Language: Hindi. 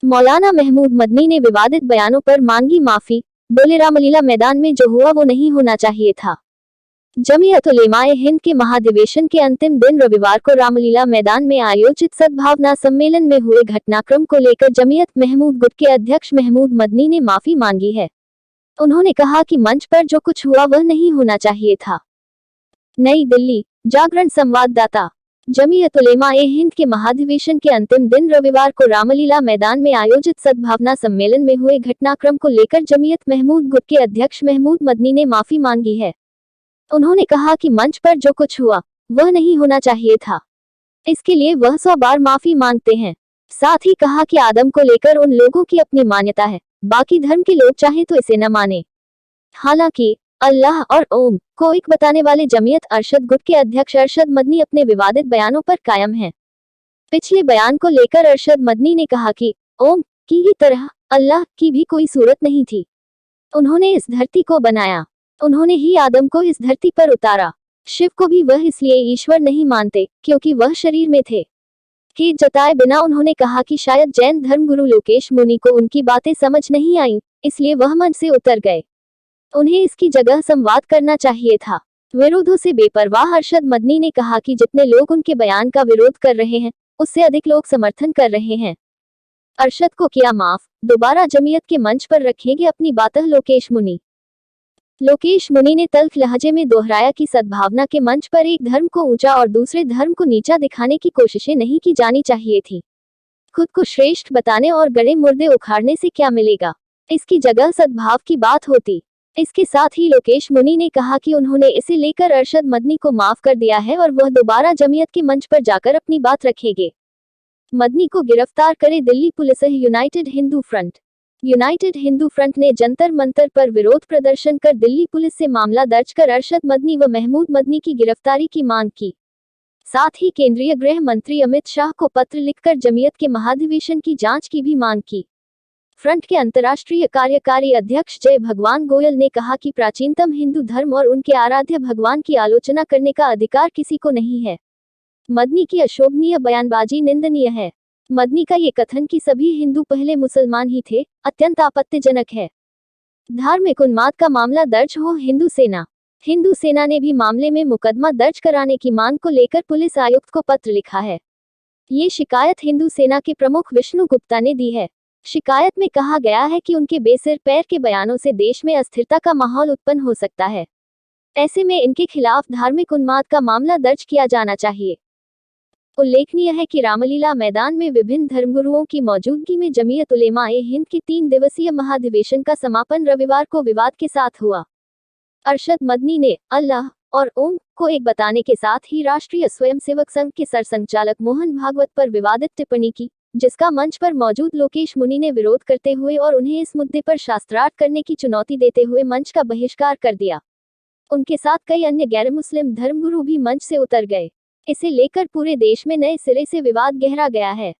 मौलाना महमूद मदनी ने विवादित बयानों पर मांगी माफी, बोले रामलीला मैदान में जो हुआ वो नहीं होना चाहिए था। जमीयत उलेमाए हिंद के महाधिवेशन के अंतिम दिन रविवार को रामलीला मैदान में आयोजित सद्भावना सम्मेलन में हुए घटनाक्रम को लेकर जमीयत महमूद गुट के अध्यक्ष महमूद मदनी ने माफी मांगी है। उन्होंने कहा कि मंच पर जो कुछ हुआ वह नहीं होना चाहिए था। नई दिल्ली, जागरण संवाददाता। जमीयत उलेमाए हिंद के महाधिवेशन के अंतिम दिन रविवार को रामलीला मैदान में आयोजित सद्भावना सम्मेलन में हुए घटनाक्रम को लेकर जमीयत महमूद गुट के अध्यक्ष महमूद मदनी ने माफी मांगी है। उन्होंने कहा कि मंच पर जो कुछ हुआ वह नहीं होना चाहिए था। इसके लिए वह 100 बार माफी मांगते हैं। साथ ही कहा कि आदम को लेकर उन लोगों की अपनी मान्यता है, बाकी धर्म के लोग चाहे तो इसे न माने। हालांकि अल्लाह और ओम को एक बताने वाले जमीयत अरशद गुट के अध्यक्ष अरशद मदनी अपने विवादित बयानों पर कायम हैं। पिछले बयान को लेकर अरशद मदनी ने कहा कि ओम की ही तरह अल्लाह की भी कोई सूरत नहीं थी। उन्होंने इस धरती को बनाया, उन्होंने ही आदम को इस धरती पर उतारा। शिव को भी वह इसलिए ईश्वर नहीं मानते क्योंकि वह शरीर में थे। खेद जताए बिना उन्होंने कहा कि शायद जैन धर्मगुरु लोकेश मुनि को उनकी बातें समझ नहीं आईं, इसलिए वह मंच से उतर गए। उन्हें इसकी जगह संवाद करना चाहिए था। विरोधों से बेपरवाह अरशद मदनी ने कहा कि जितने लोग उनके बयान का विरोध कर रहे हैं उससे अधिक लोग समर्थन कर रहे हैं। अरशद को किया माफ, दोबारा जमीयत के मंच पर रखेंगे अपनी बातें लोकेश मुनि। लोकेश मुनि ने तल्ख लहजे में दोहराया कि सद्भावना के मंच पर एक धर्म को ऊंचा और दूसरे धर्म को नीचा दिखाने की कोशिशें नहीं की जानी चाहिए थी। खुद को श्रेष्ठ बताने और गड़े मुर्दे उखाड़ने से क्या मिलेगा, इसकी जगह सद्भाव की बात होती। इसके साथ ही लोकेश मुनि ने कहा कि उन्होंने इसे लेकर अरशद मदनी को माफ कर दिया है और वह दोबारा जमीयत के मंच पर जाकर अपनी बात रखेंगे। मदनी को गिरफ्तार करे Delhi police. United Hindu front. United Hindu front ने जंतर मंतर पर विरोध प्रदर्शन कर दिल्ली पुलिस से मामला दर्ज कर अरशद मदनी व महमूद मदनी की गिरफ्तारी की मांग की। साथ ही केंद्रीय गृह मंत्री अमित शाह को पत्र लिखकर जमीयत के महाधिवेशन की जांच की भी मांग की। फ्रंट के अंतर्राष्ट्रीय कार्यकारी अध्यक्ष जय भगवान गोयल ने कहा कि प्राचीनतम हिंदू धर्म और उनके आराध्य भगवान की आलोचना करने का अधिकार किसी को नहीं है। मदनी की अशोभनीय बयानबाजी निंदनीय है। मदनी का ये कथन कि सभी हिंदू पहले मुसलमान ही थे अत्यंत आपत्तिजनक है। धार्मिक उन्माद का मामला दर्ज हो। हिंदू सेना ने भी मामले में मुकदमा दर्ज कराने की मांग को लेकर पुलिस आयुक्त को पत्र लिखा है। ये शिकायत हिंदू सेना के प्रमुख विष्णु गुप्ता ने दी है। शिकायत में कहा गया है कि उनके बेसिर पैर के बयानों से देश में अस्थिरता का माहौल उत्पन्न हो सकता है। ऐसे में इनके खिलाफ धार्मिक उन्माद का मामला दर्ज किया जाना चाहिए। उल्लेखनीय है कि रामलीला मैदान में विभिन्न धर्मगुरुओं की मौजूदगी में जमीयत उलेमाए हिंद के 3 दिवसीय महाधिवेशन का समापन रविवार को विवाद के साथ हुआ। अरशद मदनी ने अल्लाह और ओम को एक बताने के साथ ही राष्ट्रीय स्वयंसेवक संघ के सरसंघचालक मोहन भागवत पर विवादित टिप्पणी की, जिसका मंच पर मौजूद लोकेश मुनि ने विरोध करते हुए और उन्हें इस मुद्दे पर शास्त्रार्थ करने की चुनौती देते हुए मंच का बहिष्कार कर दिया। उनके साथ कई अन्य गैर मुस्लिम धर्मगुरु भी मंच से उतर गए। इसे लेकर पूरे देश में नए सिरे से विवाद गहरा गया है।